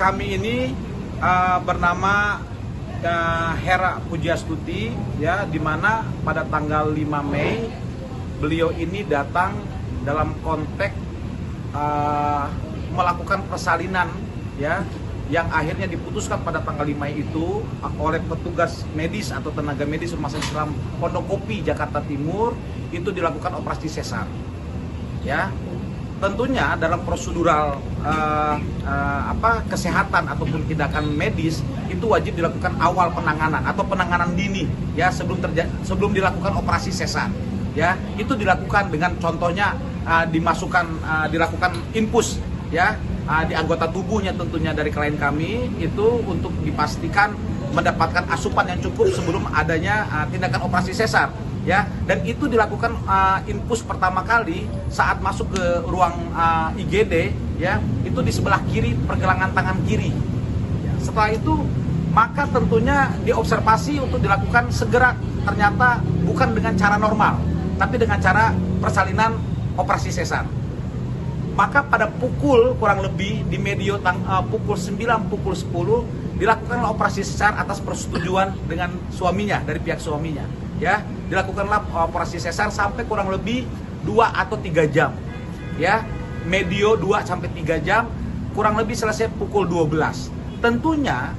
kami ini bernama Hera Pujiastuti, ya, di mana pada tanggal 5 Mei beliau ini datang dalam konteks melakukan persalinan, ya, yang akhirnya diputuskan pada tanggal 5 itu oleh petugas medis atau tenaga medis Rumah Sakit Islam Pondok Kopi Jakarta Timur. Itu dilakukan operasi sesar, ya. Tentunya dalam prosedural kesehatan ataupun tindakan medis itu wajib dilakukan awal penanganan atau penanganan dini, ya, sebelum dilakukan operasi sesar, ya. Itu dilakukan dengan contohnya dilakukan infus, ya, di anggota tubuhnya tentunya dari klien kami itu untuk dipastikan mendapatkan asupan yang cukup sebelum adanya tindakan operasi sesar, ya. Dan itu dilakukan infus pertama kali saat masuk ke ruang IGD, ya, itu di sebelah kiri pergelangan tangan kiri. Setelah itu maka tentunya diobservasi untuk dilakukan segera, ternyata bukan dengan cara normal tapi dengan cara persalinan operasi sesar. Maka pada pukul kurang lebih di medio pukul 9, pukul 10 dilakukanlah operasi sesar atas persetujuan dengan suaminya, dari pihak suaminya, ya. Dilakukanlah operasi sesar sampai kurang lebih 2 atau 3 jam, ya. Medio 2 sampai 3 jam, kurang lebih selesai pukul 12. Tentunya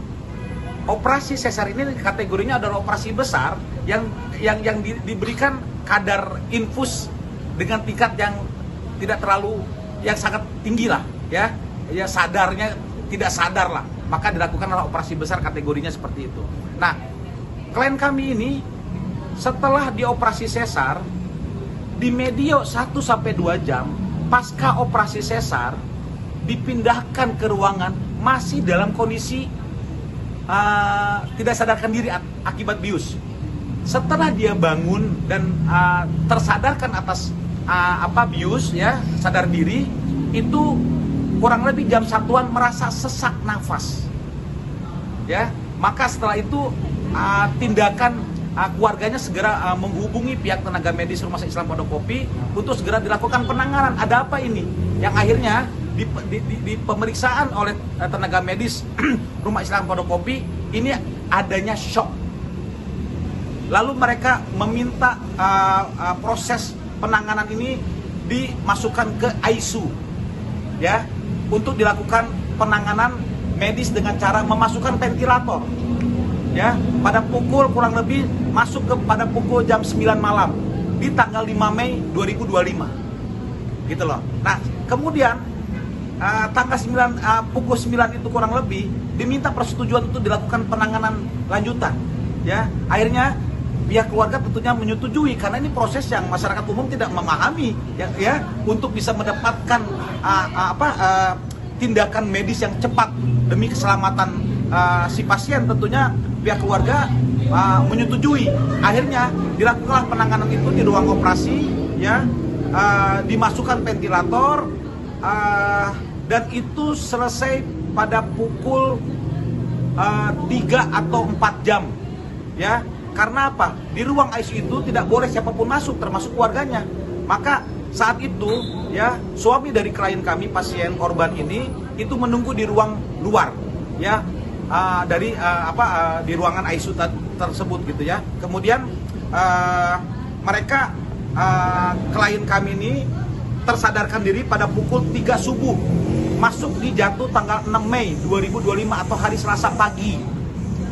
operasi sesar ini kategorinya adalah operasi besar yang diberikan kadar infus dengan tingkat yang tidak terlalu, yang sangat tinggi lah, ya. Ya, sadarnya tidak sadar lah, maka dilakukanlah operasi besar kategorinya seperti itu. Nah, klien kami ini setelah dioperasi sesar di medio 1 sampai 2 jam pasca operasi sesar dipindahkan ke ruangan masih dalam kondisi tidak sadarkan diri akibat bius. Setelah dia bangun dan tersadarkan atas bius, ya, sadar diri, itu kurang lebih jam 1-an merasa sesak nafas, ya. Maka setelah itu tindakan keluarganya segera menghubungi pihak tenaga medis Rumah Sakit Islam Pondok Kopi untuk segera dilakukan penanganan. Ada apa ini? Yang akhirnya di pemeriksaan oleh tenaga medis Rumah Islam Pondok Kopi ini adanya shock. Lalu mereka meminta proses penanganan ini dimasukkan ke ICU, ya, untuk dilakukan penanganan medis dengan cara memasukkan ventilator, ya, pada pukul kurang lebih masuk pada pukul jam 9 malam di tanggal 5 Mei 2025, gitu loh. Nah, kemudian tanggal 9 pukul 9 itu kurang lebih diminta persetujuan untuk dilakukan penanganan lanjutan, ya. Akhirnya pihak keluarga tentunya menyetujui karena ini proses yang masyarakat umum tidak memahami, ya, untuk bisa mendapatkan tindakan medis yang cepat demi keselamatan si pasien. Tentunya pihak keluarga menyetujui. Akhirnya dilakukanlah penanganan itu di ruang operasi, ya, dimasukkan ventilator, dan itu selesai pada pukul 3 atau 4 jam, ya. Karena apa? Di ruang ICU itu tidak boleh siapapun masuk, termasuk keluarganya. Maka saat itu, ya, suami dari klien kami, pasien korban ini, itu menunggu di ruang luar, ya, di ruangan ICU tersebut, gitu, ya. Kemudian mereka klien kami ini tersadarkan diri pada pukul 3 subuh, masuk di jatuh tanggal 6 Mei 2025 atau hari Selasa pagi,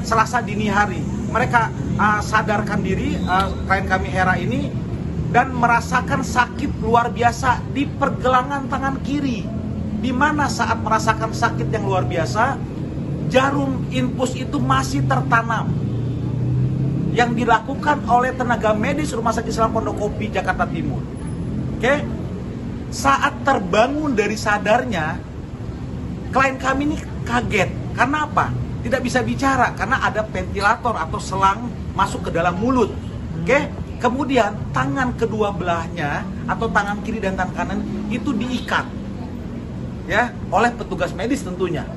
Selasa dini hari. Mereka sadarkan diri, klien kami Hera ini, dan merasakan sakit luar biasa di pergelangan tangan kiri, di mana saat merasakan sakit yang luar biasa, jarum infus itu masih tertanam, yang dilakukan oleh tenaga medis Rumah Sakit Islam Pondok Kopi Jakarta Timur. Oke, saat terbangun dari sadarnya, klien kami ini kaget. Karena apa? Tidak bisa bicara karena ada ventilator atau selang masuk ke dalam mulut. Oke, kemudian tangan kedua belahnya atau tangan kiri dan tangan kanan itu diikat, ya, oleh petugas medis tentunya,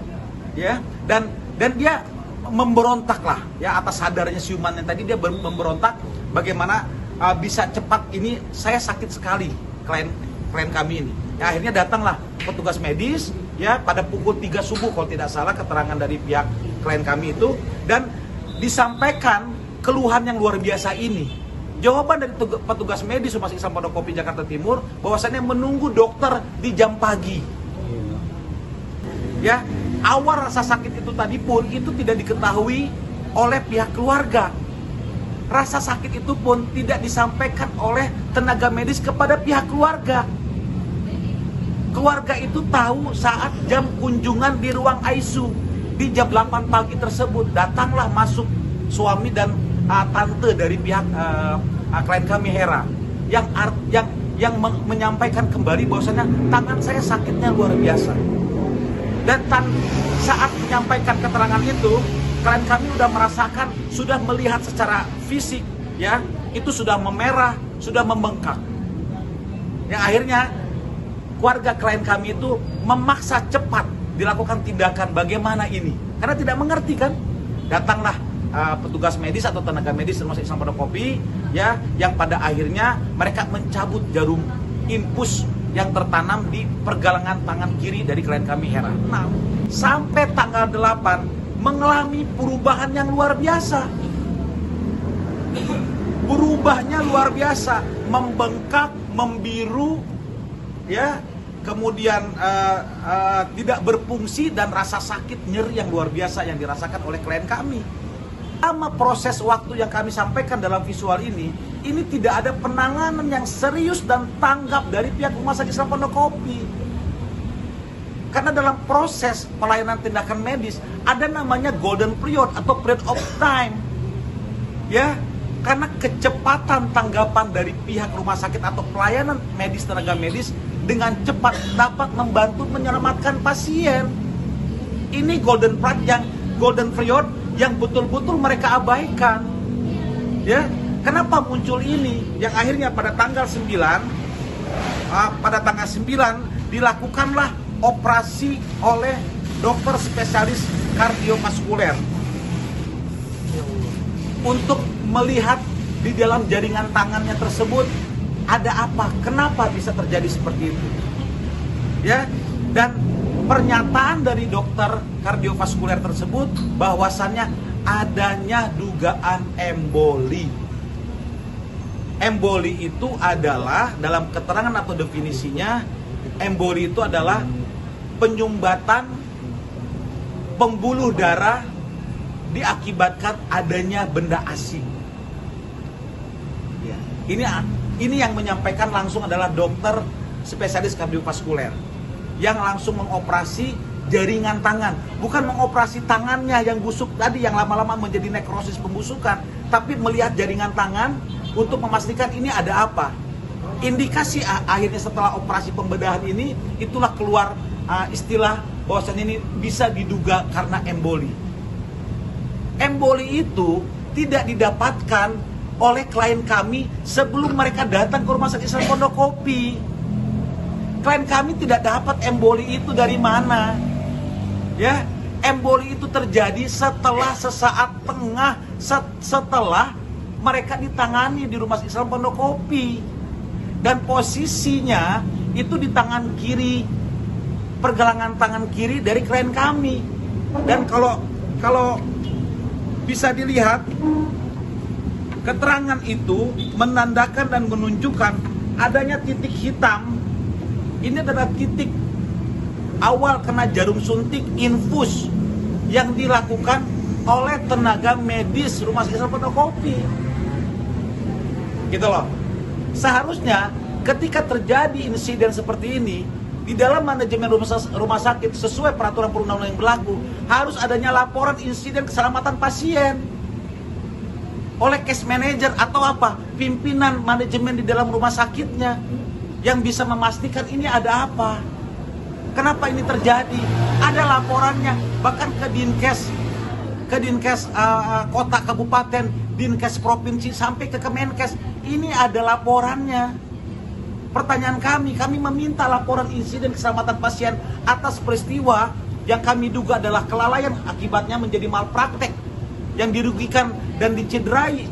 ya. Dan dia memberontak lah, ya, atas sadarnya siumannya tadi. Dia memberontak bagaimana bisa cepat ini, saya sakit sekali, klien kami ini. Ya, akhirnya datanglah petugas medis ya pada pukul 3 subuh kalau tidak salah keterangan dari pihak klien kami itu, dan disampaikan keluhan yang luar biasa ini. Jawaban dari petugas medis Rumah Sakit Islam Pondokopi Jakarta Timur bahwasannya menunggu dokter di jam pagi. Ya, awal rasa sakit itu tadi pun itu tidak diketahui oleh pihak keluarga. Rasa sakit itu pun tidak disampaikan oleh tenaga medis kepada pihak keluarga. Keluarga itu tahu saat jam kunjungan di ruang ICU. Di jam 8 pagi tersebut datanglah masuk suami dan tante dari pihak klien kami Hera yang menyampaikan kembali bahwasanya tangan saya sakitnya luar biasa. Dan saat menyampaikan keterangan itu, klien kami sudah merasakan, sudah melihat secara fisik, ya itu sudah memerah, sudah membengkak. Yang akhirnya keluarga klien kami itu memaksa cepat dilakukan tindakan bagaimana ini, karena tidak mengerti kan. Datanglah petugas medis atau tenaga medis Rumah Sakit Islam Pondokopi, ya, yang pada akhirnya mereka mencabut jarum infus yang tertanam di pergelangan tangan kiri dari klien kami Hera. Nah, sampai tanggal 8 mengalami perubahan yang luar biasa. Berubahnya luar biasa, membengkak, membiru, ya, kemudian tidak berfungsi dan rasa sakit nyeri yang luar biasa yang dirasakan oleh klien kami. Selama proses waktu yang kami sampaikan dalam visual ini tidak ada penanganan yang serius dan tanggap dari pihak Rumah Sakit Islam Pondokopi. Karena dalam proses pelayanan tindakan medis ada namanya golden period atau period of time. Ya, karena kecepatan tanggapan dari pihak rumah sakit atau pelayanan medis tenaga medis dengan cepat dapat membantu menyelamatkan pasien. Ini golden period yang betul-betul mereka abaikan. Ya, kenapa muncul ini? Yang akhirnya pada tanggal 9 dilakukanlah operasi oleh dokter spesialis kardiovaskuler untuk melihat di dalam jaringan tangannya tersebut ada apa, kenapa bisa terjadi seperti itu. Ya, dan pernyataan dari dokter kardiovaskuler tersebut bahwasannya adanya dugaan emboli. Emboli itu adalah, dalam keterangan atau definisinya, emboli itu adalah penyumbatan pembuluh darah diakibatkan adanya benda asing. Ya, ini yang menyampaikan langsung adalah dokter spesialis kardiovaskuler yang langsung mengoperasi jaringan tangan, bukan mengoperasi tangannya yang busuk tadi yang lama-lama menjadi nekrosis pembusukan, tapi melihat jaringan tangan untuk memastikan ini ada apa. Indikasi akhirnya setelah operasi pembedahan ini itulah keluar istilah bahwasanya ini bisa diduga karena emboli. Emboli itu tidak didapatkan oleh klien kami sebelum mereka datang ke Rumah Sakit Islam Pondokopi. Klien kami tidak dapat emboli itu dari mana. Ya, emboli itu terjadi setelah sesaat tengah setelah mereka ditangani di Rumah Sakit Islam Pondokopi. Dan posisinya itu di tangan kiri, pergelangan tangan kiri dari klien kami. Dan kalau bisa dilihat, keterangan itu menandakan dan menunjukkan adanya titik hitam. Ini adalah titik awal kena jarum suntik infus yang dilakukan oleh tenaga medis Rumah Sakit Islam Pondokopi. Gitu loh. Seharusnya ketika terjadi insiden seperti ini, di dalam manajemen rumah sakit sesuai peraturan perundang-undangan yang berlaku, harus adanya laporan insiden keselamatan pasien oleh case manager atau apa, pimpinan manajemen di dalam rumah sakitnya yang bisa memastikan ini ada apa. Kenapa ini terjadi? Ada laporannya, bahkan ke Dinkes kota kabupaten, Dinkes provinsi sampai ke Kemenkes. Ini ada laporannya. Pertanyaan kami meminta laporan insiden keselamatan pasien atas peristiwa yang kami duga adalah kelalaian akibatnya menjadi malpraktek yang dirugikan dan dicederai,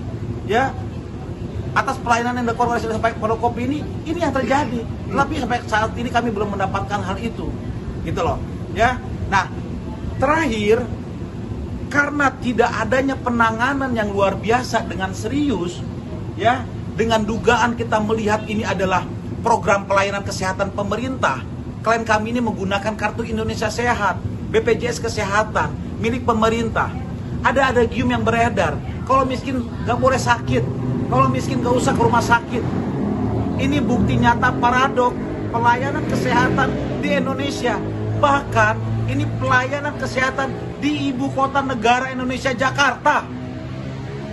ya, atas pelayanan yang dilakukan oleh Pondokopi ini yang terjadi. Tapi sampai saat ini kami belum mendapatkan hal itu, gitu loh. Ya. Nah, terakhir, karena tidak adanya penanganan yang luar biasa dengan serius, ya, dengan dugaan kita melihat ini adalah program pelayanan kesehatan pemerintah. Klien kami ini menggunakan kartu Indonesia Sehat, BPJS Kesehatan, milik pemerintah. Ada adagium yang beredar, kalau miskin gak boleh sakit, kalau miskin gak usah ke rumah sakit. Ini bukti nyata paradok pelayanan kesehatan di Indonesia. Bahkan ini pelayanan kesehatan di ibu kota negara Indonesia, Jakarta.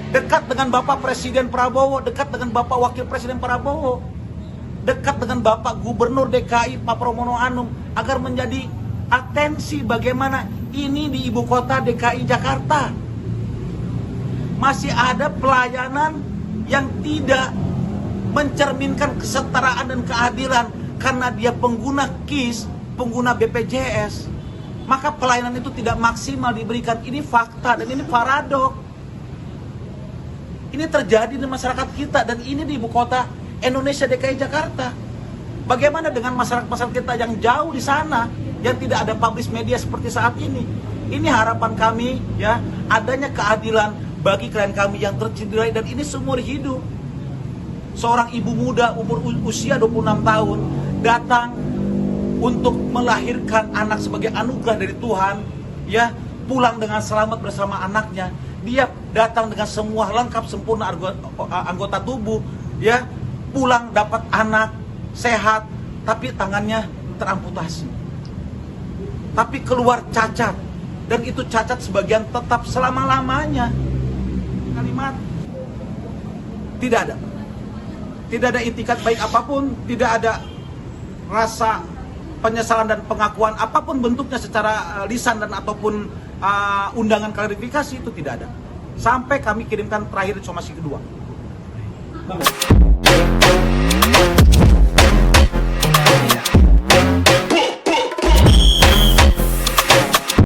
Dekat dengan Bapak Presiden Prabowo, dekat dengan Bapak Wakil Presiden Prabowo, dekat dengan Bapak Gubernur DKI Pak Pramono Anung, agar menjadi atensi bagaimana ini di ibu kota DKI Jakarta. Masih ada pelayanan yang tidak mencerminkan kesetaraan dan keadilan karena dia pengguna KIS, pengguna BPJS. Maka pelayanan itu tidak maksimal diberikan. Ini fakta dan ini paradok. Ini terjadi di masyarakat kita dan ini di ibu kota Indonesia DKI Jakarta. Bagaimana dengan masyarakat kita yang jauh di sana, yang tidak ada publish media seperti saat ini? Ini harapan kami, ya, adanya keadilan bagi klien kami yang tercederai dan ini seumur hidup. Seorang ibu muda umur usia 26 tahun datang untuk melahirkan anak sebagai anugerah dari Tuhan, ya, pulang dengan selamat bersama anaknya. Dia datang dengan semua lengkap sempurna anggota tubuh, ya, pulang dapat anak sehat, tapi tangannya teramputasi. Tapi keluar cacat, dan itu cacat sebagian tetap selama-lamanya. Kalimat tidak ada itikat baik apapun, tidak ada rasa penyesalan dan pengakuan apapun bentuknya secara lisan dan ataupun undangan klarifikasi, itu tidak ada. Sampai kami kirimkan terakhir somasi kedua.